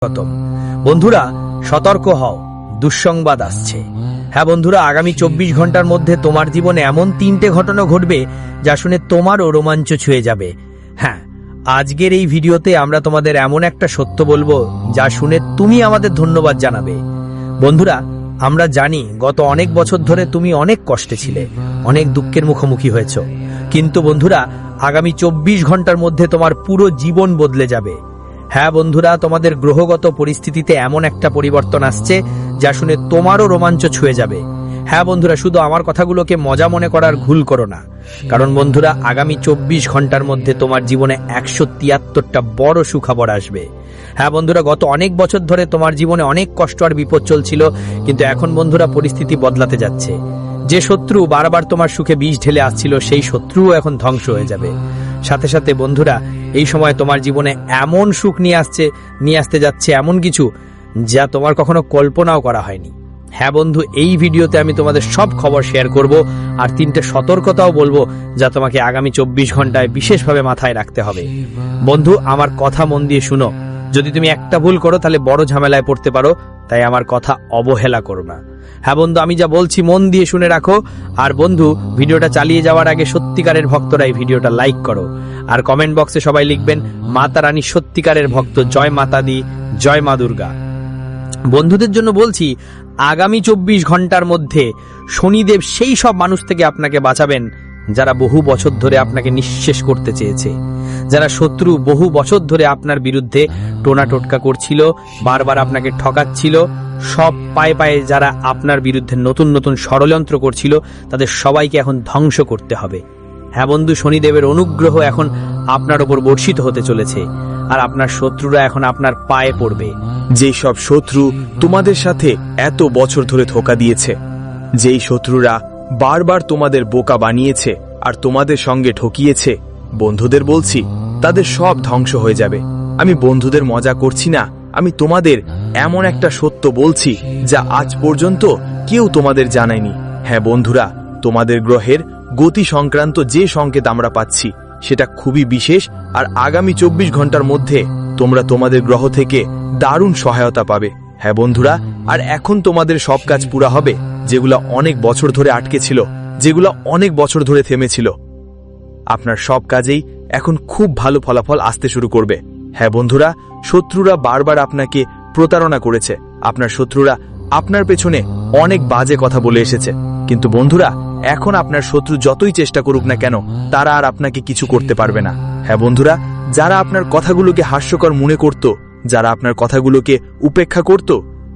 স্বাগতম। বন্ধুরা, সতর্ক হও, দুঃসংবাদ আসছে। হ্যাঁ বন্ধুরা, আগামী 24 ঘন্টার মধ্যে তোমার জীবনে এমন 3টে ঘটনা ঘটবে যা শুনে তোমারও রোমাঞ্চ ছুঁয়ে যাবে। হ্যাঁ, আজকের এই ভিডিওতে আমরা তোমাদের এমন একটা সত্য বলবো যা শুনে তুমি আমাদের ধন্যবাদ জানাবে। বন্ধুরা, আমরা জানি গত অনেক বছর ধরে তুমি অনেক কষ্টে ছিলে, অনেক দুঃখের মুখোমুখি হয়েছ, কিন্তু বন্ধুরা আগামী 24 ঘন্টার মধ্যে তোমার পুরো জীবন বদলে যাবে। হ্যাঁ বন্ধুরা, তোমাদের গ্রহগত পরিস্থিতিতে এমন একটা পরিবর্তন আসছে যা শুনে তোমারও রোমাঞ্চ ছুঁয়ে যাবে। হ্যাঁ বন্ধুরা, শুধু আমার কথাগুলোকে মজা মনে করার ভুল করো না, কারণ বন্ধুরা আগামী 24 ঘন্টার মধ্যে তোমার জীবনে 173টা বড় সুখবর আসবে। হ্যাঁ বন্ধুরা, গত অনেক বছর ধরে তোমার জীবনে অনেক কষ্ট আর বিপদ চলছিল, কিন্তু এখন বন্ধুরা পরিস্থিতি বদলাতে যাচ্ছে। যে শত্রু বারবার তোমার সুখে বিষ ঢেলে আসছিল, সেই শত্রুও এখন ধ্বংস হয়ে যাবে। সাথে সাথে বন্ধুরা, এই সময় তোমার জীবনে এমন সুখ নিয়ে আসতে যাচ্ছে এমন কিছু যা তোমার কখনো কল্পনাও করা হয়নি। হ্যাঁ বন্ধু, এই ভিডিওতে আমি তোমাদের সব খবর শেয়ার করব আর 3টে সতর্কতাও বলবো যা তোমাকে আগামী 24 ঘন্টায় বিশেষভাবে মাথায় রাখতে হবে। বন্ধু, আমার কথা মন দিয়ে শুনো। যদি তুমি একটা ভুল করো তাহলে বড় ঝামেলায় পড়তে পারো, তাই আমার কথা অবহেলা করো না। হ্যাঁ বন্ধু, আমি যা বলছি মন দিয়ে শুনে রাখো। আর বন্ধু, ভিডিওটা চালিয়ে যাওয়ার আগে সত্যিকারের ভক্তরা এই ভিডিওটা লাইক করো আর কমেন্ট বক্সে সবাই লিখবেন মাতা রানী সত্যিকারের ভক্ত, জয় মাতা দি, জয় মা দুর্গা। বন্ধুদের জন্য বলছি, আগামী 24 ঘন্টার মধ্যে শনিদেব সেই সব মানুষ থেকে আপনাকে বাঁচাবেন যারা বহু বছর ধরে আপনাকে নিঃশেষ করতে চেয়েছে, যারা শত্রু বহু বছর ধরে আপনার বিরুদ্ধে টোনা টোটকা করছিল, বারবার আপনাকে ঠকাচ্ছিল, সব পায়ে পায়ে যারা আপনার বিরুদ্ধে নতুন নতুন ষড়যন্ত্র করছিল, তাদের সবাইকে এখন ধ্বংস করতে হবে। হ্যাঁ বন্ধু, শনিদেবের অনুগ্রহ এখন আপনার ওপর বর্ষিত হতে চলেছে আর আপনার শত্রুরা এখন আপনার পায়ে পড়বে। যেই সব শত্রু তোমাদের সাথে এত বছর ধরে ধোঁকা দিয়েছে, যেই শত্রুরা বারবার তোমাদের বোকা বানিয়েছে আর তোমাদের সঙ্গে ঠকিয়েছে, বন্ধুদের বলছি তাদের সব ধ্বংস হয়ে যাবে। আমি বন্ধুদের মজা করছি না, আমি তোমাদের এমন একটা সত্য বলছি যা আজ পর্যন্ত কেউ তোমাদের জানায়নি। হ্যাঁ বন্ধুরা, তোমাদের গ্রহের গতি সংক্রান্ত যে সংকেত আমরা পাচ্ছি সেটা খুবই বিশেষ, আর আগামী 24 ঘন্টার মধ্যে তোমরা তোমাদের গ্রহ থেকে দারুণ সহায়তা পাবে। হ্যাঁ বন্ধুরা, আর এখন তোমাদের সব কাজ পুরা হবে যেগুলো অনেক বছর ধরে আটকে ছিল, যেগুলো অনেক বছর ধরে থেমেছিল। আপনার সব কাজেই এখন খুব ভালো ফলাফল আসতে শুরু করবে। হ্যাঁ বন্ধুরা, শত্রুরা বারবার আপনাকে প্রতারণা করেছে, আপনার শত্রুরা আপনার পেছনে অনেক বাজে কথা বলে এসেছে, কিন্তু বন্ধুরা এখন আপনার শত্রু যতই চেষ্টা করুক না কেন, তারা আর আপনাকে কিছু করতে পারবে না। হ্যাঁ বন্ধুরা, যারা আপনার কথাগুলোকে হাস্যকর মনে করত, যারা আপনার কথাগুলোকে উপেক্ষা করত,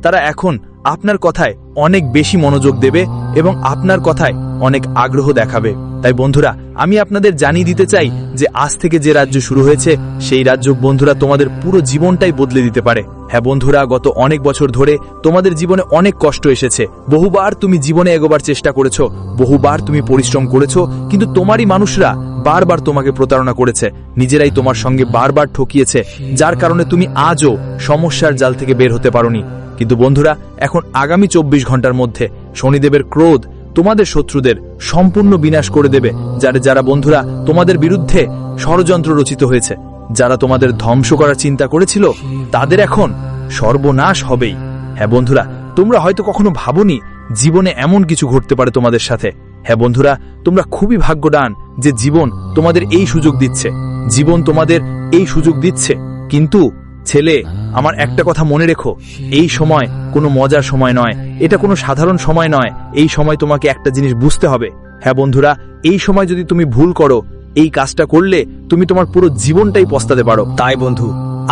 তারা এখন আপনার কথায় অনেক বেশি মনোযোগ দেবে এবং আপনার কথায় অনেক আগ্রহ দেখাবে। তাই বন্ধুরা, আমি আপনাদের জানিয়ে দিতে চাই যে আজ থেকে যে রাজ্য শুরু হয়েছে, সেই রাজ্য বন্ধুরা তোমাদের পুরো জীবনটাই বদলে দিতে পারে। হ্যাঁ বন্ধুরা, গত অনেক বছর ধরে তোমাদের জীবনে অনেক কষ্ট এসেছে, বহুবার তুমি জীবনে এগোবার চেষ্টা করেছো, বহুবার তুমি পরিশ্রম করেছো, কিন্তু তোমারই মানুষরা বারবার তোমাকে প্রতারণা করেছে, নিজেরাই তোমার সঙ্গে বারবার ঠকিয়েছে, যার কারণে তুমি আজও সমস্যার জাল থেকে বের হতে পারোনি। কিন্তু বন্ধুরা, এখন আগামী 24 ঘন্টার মধ্যে শনিদেবের ক্রোধ তোমাদের শত্রুদের সম্পূর্ণ বিনাশ করে দেবে। যারা বন্ধুরা তোমাদের বিরুদ্ধে ষড়যন্ত্র রচিত হয়েছে, যারা তোমাদের ধ্বংস করার চিন্তা করেছিল, তাদের এখন সর্বনাশ হবেই। হ্যাঁ বন্ধুরা, তোমরা হয়তো কখনো ভাবোনি জীবনে এমন কিছু ঘটতে পারে তোমাদের সাথে। হ্যাঁ বন্ধুরা, তোমরা খুবই ভাগ্যবান যে জীবন তোমাদের এই সুযোগ দিচ্ছে, জীবন তোমাদের এই সুযোগ দিচ্ছে। কিন্তু ছেলে, আমার একটা কথা মনে রেখো, এই সময় কোনো মজার সময় নয়, এটা কোনো সাধারণ সময় নয়। এই সময় তোমাকে একটা জিনিস বুঝতে হবে। হ্যাঁ বন্ধুরা, এই সময় যদি তুমি ভুল করো, এই কাজটা করলে তুমি তোমার পুরো জীবনটাই পস্তাতে পারো। তাই বন্ধু,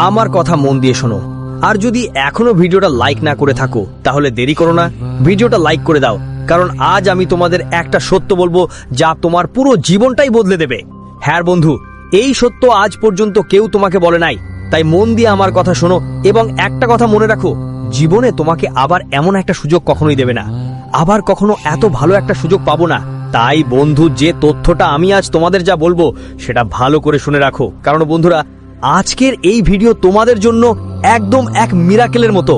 আমার কথা মন দিয়ে শোনো, আর যদি এখনো ভিডিওটা লাইক না করে থাকো তাহলে দেরি করো না, ভিডিওটা লাইক করে দাও, কারণ আজ আমি তোমাদের একটা সত্য বলবো যা তোমার পুরো জীবনটাই বদলে দেবে। হ্যাঁ বন্ধু, এই সত্য আজ পর্যন্ত কেউ তোমাকে বলে নাই, তাই মন দিয়ে আমার কথা শোনো এবং একটা কথা মনে রাখো, জীবনে তোমাকে আবার এমন একটা সুযোগ কখনোই দেবে না, আবার কখনো এত ভালো একটা সুযোগ পাবো না। তাই বন্ধু, যে তথ্যটা আমি আজ তোমাদের যা বলবো সেটা ভালো করে শুনে রাখো, কারণ বন্ধুরা আজকের এই ভিডিও তোমাদের জন্য একদম এক মিরাকেলের মতো।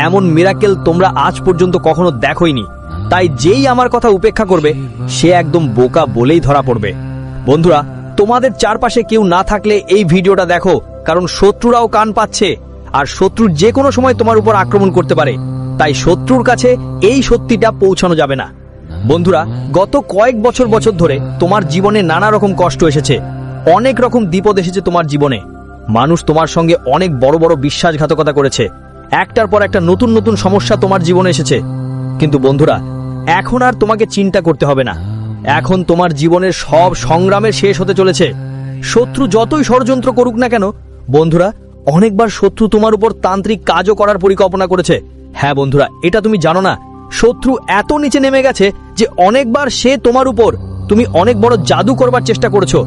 এমন মিরাকেল তোমরা আজ পর্যন্ত কখনো দেখোইনি, তাই যেই আমার কথা উপেক্ষা করবে সে একদম বোকা বলেই ধরা পড়বে। বন্ধুরা, তোমাদের চারপাশে কেউ না থাকলে এই ভিডিওটা দেখো, কারণ শত্রুরাও কান পাচ্ছে আর শত্রু যে কোনো সময় তোমার উপর আক্রমণ করতে পারে। তাই শত্রুর কাছে এই সত্যিটা পৌঁছানো যাবে না। বন্ধুরা, গত কয়েক বছর ধরে তোমার জীবনে নানা রকম কষ্ট এসেছে, অনেক রকম বিপদ এসেছে তোমার জীবনে। মানুষ তোমার সঙ্গে অনেক বড় বড় বিশ্বাসঘাতকতা করেছে, একটার পর একটা নতুন নতুন সমস্যা তোমার জীবনে এসেছে। কিন্তু বন্ধুরা, এখন আর তোমাকে চিন্তা করতে হবে না। এখন তোমার জীবনের সব সংগ্রামের শেষ হতে চলেছে। শত্রু যতই ষড়যন্ত্র করুক না কেন, বন্ধুরা, অনেকবার শত্রু তোমার উপর তান্ত্রিক কাজও করার পরিকল্পনা করেছে। হ্যাঁ বন্ধুরা, এটা তুমি জানো না, শত্রু এত নিচে নেমে গেছে যে অনেকবার সে তোমার উপর তুমি অনেক বড় জাদু করবার চেষ্টা করেছো,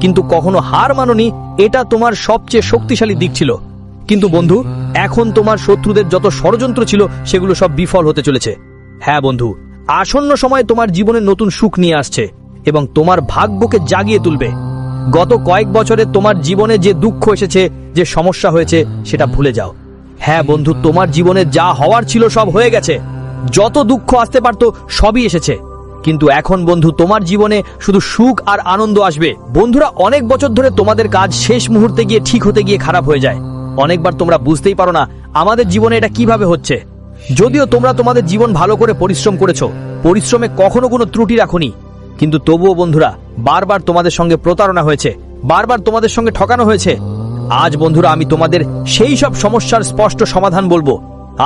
কিন্তু কখনো হার মানোনি। এটা তোমার সবচেয়ে শক্তিশালী দিক ছিল। কিন্তু বন্ধু, এখন তোমার শত্রুদের যত ষড়যন্ত্র ছিল সেগুলো সব বিফল হতে চলেছে। হ্যাঁ বন্ধু, আসন্ন সময় তোমার জীবনে নতুন সুখ নিয়ে আসছে এবং তোমার ভাগ্যকে জাগিয়ে তুলবে। গত কয়েক বছরে তোমার জীবনে যে দুঃখ এসেছে, যে সমস্যা হয়েছে, সেটা ভুলে যাও। হ্যাঁ বন্ধু, তোমার জীবনে যা হওয়ার ছিল সব হয়ে গেছে। যত দুঃখ আসতে পারতো সবই এসেছে। কিন্তু এখন বন্ধু, তোমার জীবনে শুধু সুখ আর আনন্দ আসবে। বন্ধুরা, অনেক বছর ধরে তোমাদের কাজ শেষ মুহূর্তে গিয়ে ঠিক হতে গিয়ে খারাপ হয়ে যায়। অনেকবার তোমরা বুঝতেই পারো না আমাদের জীবনে এটা কিভাবে হচ্ছে। যদিও তোমরা তোমাদের জীবন ভালো করে পরিশ্রম করেছো, পরিশ্রমে কখনো কোনো ত্রুটি রাখোনি, কিন্তু তবুও বন্ধুরা, বারবার তোমাদের সঙ্গে প্রতারণা হয়েছে, বারবার তোমাদের সঙ্গে ঠকানো হয়েছে। আজ বন্ধুরা, আমি তোমাদের সেই সব সমস্যার স্পষ্ট সমাধান বলবো।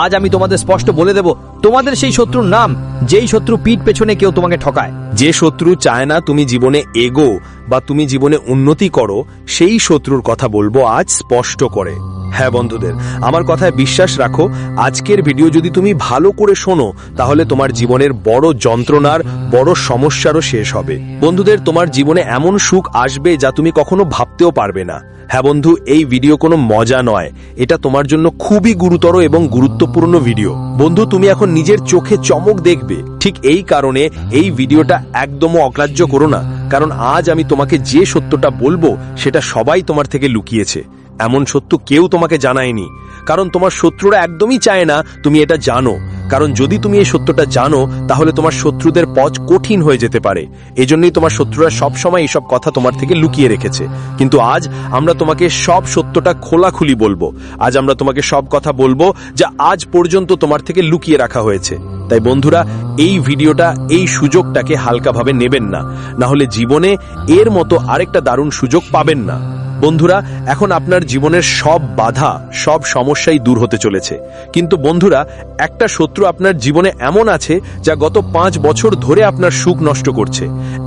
আজ আমি তোমাদের স্পষ্ট বলে দেব তোমাদের সেই শত্রুর নাম, যেই শত্রু পিঠ পেছনে কেউ তোমাকে ঠকায়। যে শত্রু চায় না তুমি জীবনে এগো বা তুমি জীবনে উন্নতি করো, সেই শত্রুর কথা বলবো আজ স্পষ্ট করে। হ্যাঁ বন্ধুদের, আমার কথায় বিশ্বাস রাখো। আজকের ভিডিও যদি তুমি ভালো করে শোনো, তাহলে তোমার জীবনের বড় যন্ত্রণার, বড় সমস্যারও শেষ হবে। বন্ধুদের, তোমার জীবনে এমন সুখ আসবে যা তুমি কখনো ভাবতেও পারবে না। হ্যাঁ বন্ধু, এই ভিডিও কোনো মজা নয়, এটা তোমার জন্য খুবই গুরুতর এবং গুরুত্বপূর্ণ ভিডিও। বন্ধু, তুমি এখন নিজের চোখে চমক দেখবে। ঠিক এই কারণে এই ভিডিওটা একদমও অগ্রাহ্য করো না, কারণ আজ আমি তোমাকে যে সত্যটা বলবো সেটা সবাই তোমার থেকে লুকিয়েছে। এমন সত্য কেউ তোমাকে জানায়নি, কারণ তোমার শত্রুরা একদমই চায় না তুমি এটা জানো। কারণ যদি তুমি এই সত্যটা জানো, তাহলে তোমার শত্রুদের পথ কঠিন হয়ে যেতে পারে। এজন্যই তোমার শত্রুরা সবসময় এইসব কথা তোমার থেকে লুকিয়ে রেখেছে। কিন্তু আজ আমরা তোমাকে সব সত্যটা খোলাখুলি বলবো। আজ আমরা তোমাকে সব কথা বলবো যা আজ পর্যন্ত তোমার থেকে লুকিয়ে রাখা হয়েছে। তাই বন্ধুরা, এই ভিডিওটা, এই সুযোগটাকে হালকাভাবে নেবেন না, না হলে জীবনে এর মতো আরেকটা দারুণ সুযোগ পাবেন না। বন্ধুরা, এখন আপনার জীবনের সব বাধা, সব সমস্যাই দূর হতে চলেছে। কিন্তু বন্ধুরা, একটা শত্রু আপনার জীবনে এমন আছে যা গত 5 বছর ধরে আপনার সুখ নষ্ট করছে।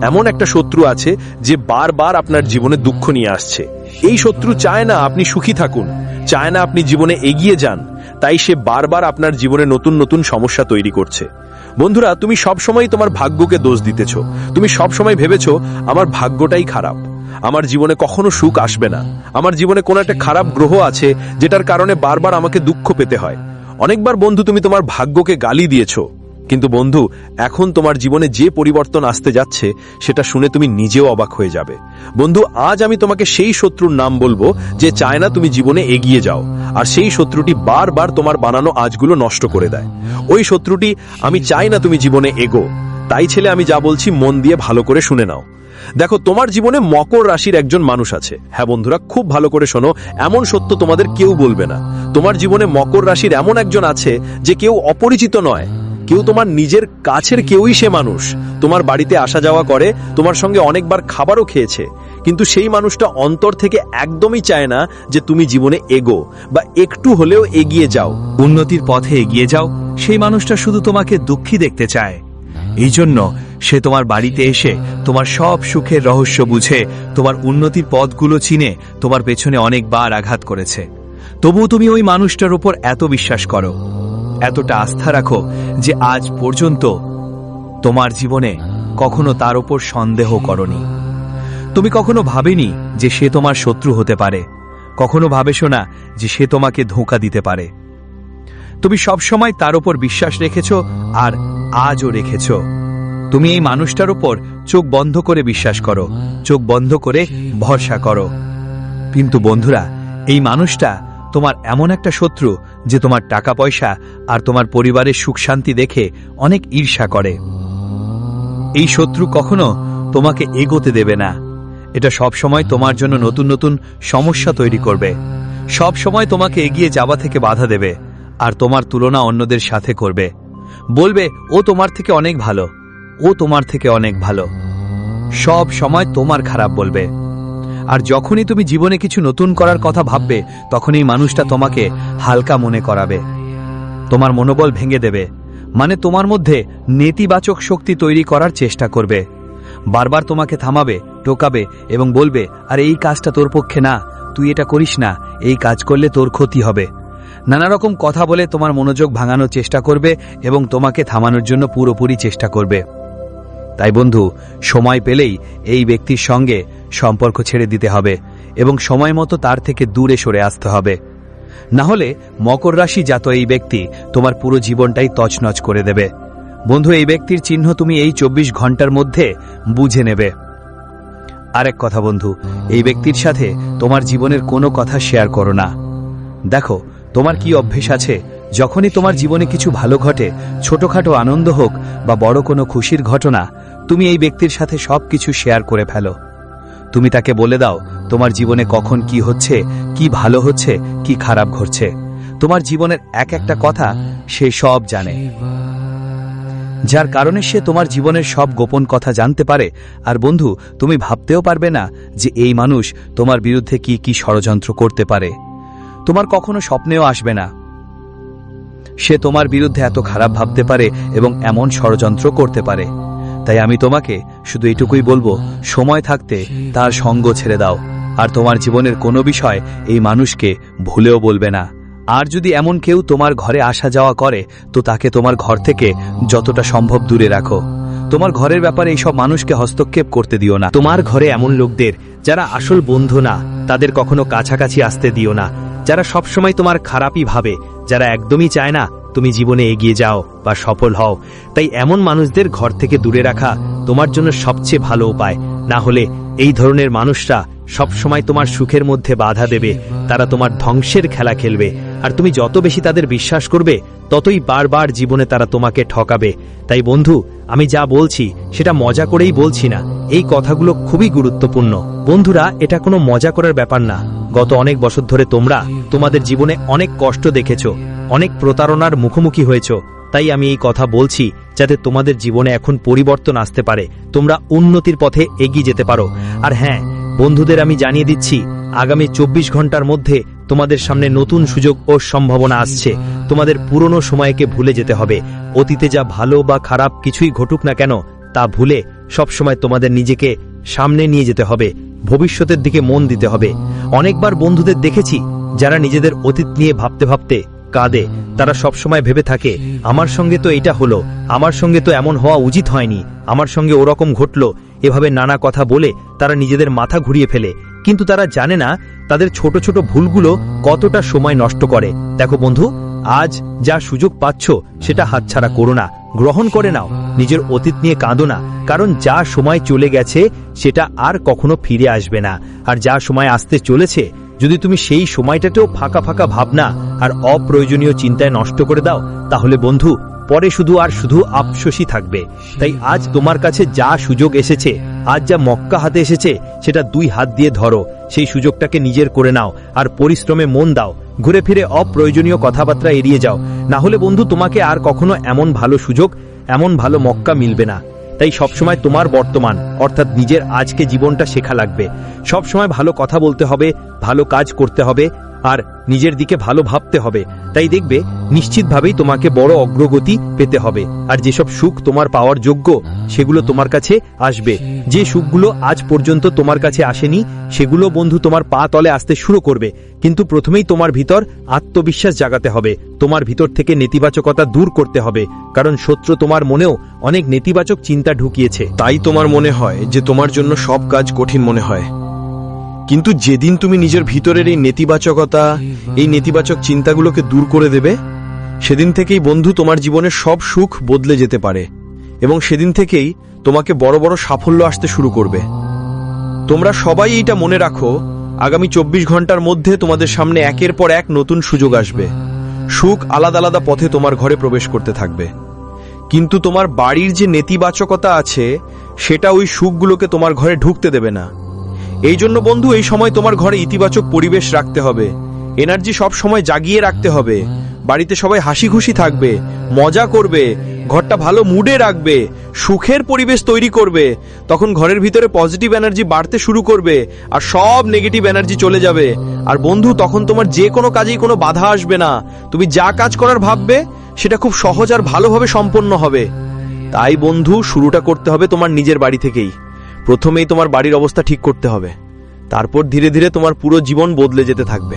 এমন একটা শত্রু আছে যে বারবার আপনার জীবনে দুঃখ নিয়ে আসছে। এই শত্রু চায় না আপনি সুখী থাকুন, চায় না আপনি জীবনে এগিয়ে যান। তাই সে বারবার আপনার জীবনে নতুন নতুন সমস্যা তৈরি করছে। বন্ধুরা, তুমি সবসময় তোমার ভাগ্যকে দোষ দিতেছ। তুমি সবসময় ভেবেছ আমার ভাগ্যটাই খারাপ, আমার জীবনে কখনো সুখ আসবে না, আমার জীবনে কোনো একটা খারাপ গ্রহ আছে যেটার কারণে বারবার আমাকে দুঃখ পেতে হয়। অনেকবার বন্ধু তুমি তোমার ভাগ্যকে গালি দিয়েছো। কিন্তু বন্ধু, এখন তোমার জীবনে যে পরিবর্তন আসতে যাচ্ছে সেটা শুনে তুমি নিজেও অবাক হয়ে যাবে। বন্ধু, আজ আমি তোমাকে সেই শত্রুর নাম বলবো যে চায় না তুমি জীবনে এগিয়ে যাও, আর সেই শত্রুটি বারবার তোমার বানানো আজগুলো নষ্ট করে দেয়। ওই শত্রুটি আমি চাই না তুমি জীবনে এগো। তাই ছেলে, আমি যা বলছি মন দিয়ে ভালো করে শুনে নাও। দেখো, তোমার জীবনে মকর রাশির একজন মানুষ আছে। হ্যাঁ বন্ধুরা, খুব ভালো করে শোনো, এমন সত্য তোমাদের কেউ বলবে না। তোমার জীবনে মকর রাশির এমন একজন আছে যে কেউ অপরিচিত নয়, কেউ তোমার নিজের কাছের কেউই সে মানুষ। তোমার বাড়িতে আসা যাওয়া করে, তোমার সঙ্গে অনেকবার খাবারও খেয়েছে, কিন্তু সেই মানুষটা অন্তর থেকে একদমই চায় না যে তুমি জীবনে এগো বা একটু হলেও এগিয়ে যাও, উন্নতির পথে এগিয়ে যাও। সেই মানুষটা শুধু তোমাকে দুঃখী দেখতে চায়। এই জন্য সে তোমার বাড়িতে এসে তোমার সব সুখের রহস্য বুঝে, তোমার উন্নতির পথগুলো চিনে তোমার পেছনে অনেকবার আঘাত করেছে। তবুও তুমি ওই মানুষটার উপর এত বিশ্বাস করো, এতটা আস্থা রাখো যে আজ পর্যন্ত তোমার জীবনে কখনো তার উপর সন্দেহ করনি। তুমি কখনো ভাবেনি যে সে তোমার শত্রু হতে পারে, কখনো ভাবেছো না যে সে তোমাকে ধোঁকা দিতে পারে। তুমি সবসময় তার উপর বিশ্বাস রেখেছ, আর আজও রেখেছ। তুমি এই মানুষটার উপর চোখ বন্ধ করে বিশ্বাস করো, চোখ বন্ধ করে ভরসা করো। কিন্তু বন্ধুরা, এই মানুষটা তোমার এমন একটা শত্রু যে তোমার টাকা পয়সা আর তোমার পরিবারের সুখ শান্তি দেখে অনেক ঈর্ষা করে। এই শত্রু কখনো তোমাকে এগোতে দেবে না। এটা সব সময় তোমার জন্য নতুন নতুন সমস্যা তৈরি করবে। সব সময় তোমাকে এগিয়ে যাওয়া থেকে বাধা দেবে আর তোমার তুলনা অন্যদের সাথে করবে। বলবে ও তোমার থেকে অনেক ভালো, ও তোমার থেকে অনেক ভালো। সব সময় তোমার খারাপ বলবে। আর যখনই তুমি জীবনে কিছু নতুন করার কথা ভাববে, তখন এই মানুষটা তোমাকে হালকা মনে করাবে, তোমার মনোবল ভেঙে দেবে। মানে তোমার মধ্যে নেতিবাচক শক্তি তৈরি করার চেষ্টা করবে। বারবার তোমাকে থামাবে, টোকাবে এবং বলবে, আর এই কাজটা তোর পক্ষে না, তুই এটা করিস না, এই কাজ করলে তোর ক্ষতি হবে। নানা রকম কথা বলে তোমার মনোযোগ ভাঙানোর চেষ্টা করবে এবং তোমাকে থামানোর জন্য পুরোপুরি চেষ্টা করবে। তাই বন্ধু, সময় পেলেই এই ব্যক্তির সঙ্গে সম্পর্ক ছেড়ে দিতে হবে এবং সময় মতো তার থেকে দূরে সরে আসতে হবে। না হলে মকর রাশি জাত এই ব্যক্তি তোমার পুরো জীবনটাই তছনছ করে দেবে। বন্ধু, এই ব্যক্তির চিহ্ন তুমি এই 24 ঘন্টার মধ্যে বুঝে নেবে। আরেক কথা বন্ধু, এই ব্যক্তির সাথে তোমার জীবনের কোনো কথা শেয়ার করো না। দেখো তোমার কি অভ্যেস আছে, যখনই তোমার জীবনে কিছু ভালো ঘটে, ছোটখাটো আনন্দ হোক বা বড় কোনো খুশির ঘটনা, তুমি এই ব্যক্তির সাথে সবকিছু শেয়ার করে ফেলো। তুমি তাকে বলে দাও তোমার জীবনে কখন কি হচ্ছে, কি ভালো হচ্ছে, কি খারাপ ঘটছে। তোমার জীবনের এক একটা কথা সে সব জানে, যার কারণে সে তোমার জীবনের সব গোপন কথা জানতে পারে। আর বন্ধু, তুমি ভাবতেও পারবে না যে এই মানুষ তোমার বিরুদ্ধে কি কি ষড়যন্ত্র করতে পারে। তোমার কখনো স্বপ্নেও আসবে না সে তোমার বিরুদ্ধে এত খারাপ ভাবতে পারে এবং এমন ষড়যন্ত্র করতে পারে। তাই আমি তোমাকে শুধু এটুকুই বলবো, সময় থাকতে তার সঙ্গ ছেড়ে দাও আর তোমার জীবনের কোনো বিষয় এই মানুষকে ভুলেও বলবে না। আর যদি এমন কেউ তোমার ঘরে আসা যাওয়া করে, তো তাকে তোমার ঘর থেকে যতটা সম্ভব দূরে রাখো। তোমার ঘরের ব্যাপারে এইসব মানুষকে হস্তক্ষেপ করতে দিও না। তোমার ঘরে এমন লোকদের যারা আসল বন্ধু না, তাদের কখনো কাছাকাছি আসতে দিও না। যারা সবসময় তোমার খারাপই ভাবে, যারা একদমই চায় না তুমি জীবনে এগিয়ে যাও বা সফল হও। তাই এমন মানুষদের ঘর থেকে দূরে রাখা তোমার জন্য সবচেয়ে ভালো উপায়। না হলে এই ধরনের মানুষরা সবসময় তোমার সুখের মধ্যে বাধা দেবে, তারা তোমার ধ্বংসের খেলা খেলবে। আর তুমি যত বেশি তাদের বিশ্বাস করবে, ততই বারবার জীবনে তারা তোমাকে ঠকাবে। তাই বন্ধু, আমি যা বলছি সেটা মজা করেই বলছি না, এই কথাগুলো খুবই গুরুত্বপূর্ণ। বন্ধুরা, এটা কোনো মজা করার ব্যাপার না। গত অনেক বছর ধরে তোমরা তোমাদের জীবনে অনেক কষ্ট দেখেছো, অনেক প্রতারণার মুখোমুখি হয়েছ। তাই আমি এই কথা বলছি যাতে তোমাদের জীবনে এখন পরিবর্তন আসতে পারে, তোমরা উন্নতির পথে এগিয়ে যেতে পারো। আর হ্যাঁ বন্ধুদের, আমি জানিয়ে দিচ্ছি, আগামী 24 ঘন্টার মধ্যে তোমাদের সামনে নতুন সুযোগ ও সম্ভাবনা আসছে। তোমাদের পুরনো সময়কে ভুলে যেতে হবে। অতীতে যা ভালো বা খারাপ কিছুই ঘটুক না কেন, তা ভুলে সবসময় তোমাদের নিজেকে সামনে নিয়ে যেতে হবে, ভবিষ্যতের দিকে মন দিতে হবে। অনেকবার বন্ধুদের দেখেছি যারা নিজেদের অতীত নিয়ে ভাবতে ভাবতে কাঁদে। তারা সবসময় ভেবে থাকে, আমার সঙ্গে তো এটা হলো, আমার সঙ্গে তো এমন হওয়া উচিত হয়নি, আমার সঙ্গে ওরকম ঘটলো। এভাবে নানা কথা বলে তারা নিজেদের মাথা ঘুরিয়ে ফেলে, কিন্তু তারা জানে না তাদের ছোট ছোট ভুলগুলো কতটা সময় নষ্ট করে। দেখো বন্ধু, আজ যা সুযোগ পাচ্ছ সেটা হাতছাড়া করো না, গ্রহণ করে নাও। নিজের অতীত নিয়ে কাঁদো না, কারণ যা সময় চলে গেছে সেটা আর কখনো ফিরে আসবে না। আর যা সময় আসতে চলেছে, যদি তুমি সেই সময়টাতেও ফাঁকা ফাঁকা ভাবনা আর অপ্রয়োজনীয় চিন্তায় নষ্ট করে দাও, তাহলে বন্ধু পরে শুধু আর শুধু আফসোসই থাকবে। তাই আজ তোমার কাছে যা সুযোগ এসেছে, আজ যা মক্কা হাতে এসেছে, সেটা 2 হাত দিয়ে ধরো। সেই সুযোগটাকে নিজের করে নাও আর পরিশ্রমে মন দাও। ঘুরে ফিরে অপ্রয়োজনীয় কথাবার্তা এড়িয়ে যাও, না হলে বন্ধু তোমাকে আর কখনো এমন ভালো সুযোগ, এমন ভালো মক্কা মিলবে না। তাই সবসময় তোমার বর্তমান অর্থাৎ নিজের আজকে জীবনটা শেখা লাগবে। সবসময় ভালো কথা বলতে হবে, ভালো কাজ করতে হবে আর নিজের দিকে ভালো ভাবতে হবে। তাই দেখবে নিশ্চিতভাবেই তোমাকে বড় অগ্রগতি পেতে হবে। আর যেসব সুখ তোমার পাওয়ার যোগ্য, সেগুলো তোমার কাছে আসবে। যে সুখগুলো আজ পর্যন্ত তোমার কাছে আসেনি, সেগুলো বন্ধু তোমার পা তলে আসতে শুরু করবে। কিন্তু প্রথমেই তোমার ভিতর আত্মবিশ্বাস জাগাতে হবে, তোমার ভিতর থেকে নেতিবাচকতা দূর করতে হবে, কারণ শত্রু তোমার মনেও অনেক নেতিবাচক চিন্তা ঢুকিয়েছে। তাই তোমার মনে হয় যে তোমার জন্য সব কাজ কঠিন মনে হয়। কিন্তু যেদিন তুমি নিজের ভিতরের এই নেতিবাচকতা, এই নেতিবাচক চিন্তাগুলোকে দূর করে দেবে, সেদিন থেকেই বন্ধু তোমার জীবনের সব সুখ বদলে যেতে পারে এবং সেদিন থেকেই তোমাকে বড় বড় সাফল্য আসতে শুরু করবে। তোমরা সবাই এইটা মনে রাখো, আগামী 24 ঘন্টার মধ্যে তোমাদের সামনে একের পর এক নতুন সুযোগ আসবে। সুখ আলাদা আলাদা পথে তোমার ঘরে প্রবেশ করতে থাকবে, কিন্তু তোমার বাড়ির যে নেতিবাচকতা আছে, সেটা ওই সুখগুলোকে তোমার ঘরে ঢুকতে দেবে না। এই জন্য বন্ধু, এই সময় তোমার ঘরে ইতিবাচক পরিবেশ রাখতে হবে। এনার্জি সব সময় জাগিয়ে রাখতে হবে। বাড়িতে সবাই হাসি খুশি থাকবে, মজা করবে, ঘরটা ভালো মুডে রাখবে, সুখের পরিবেশ তৈরি করবে। তখন ঘরের ভিতরে পজিটিভ এনার্জি বাড়তে শুরু করবে আর সব নেগেটিভ এনার্জি চলে যাবে। আর বন্ধু, তখন তোমার যে কোনো কাজেই কোনো বাধা আসবে না। তুমি যা কাজ করার ভাববে সেটা খুব সহজ আর ভালোভাবে সম্পন্ন হবে। তাই বন্ধু, শুরুটা করতে হবে তোমার নিজের বাড়ি থেকেই। প্রথমেই তোমার বাড়ির অবস্থা ঠিক করতে হবে, তারপর ধীরে ধীরে তোমার পুরো জীবন বদলে যেতে থাকবে।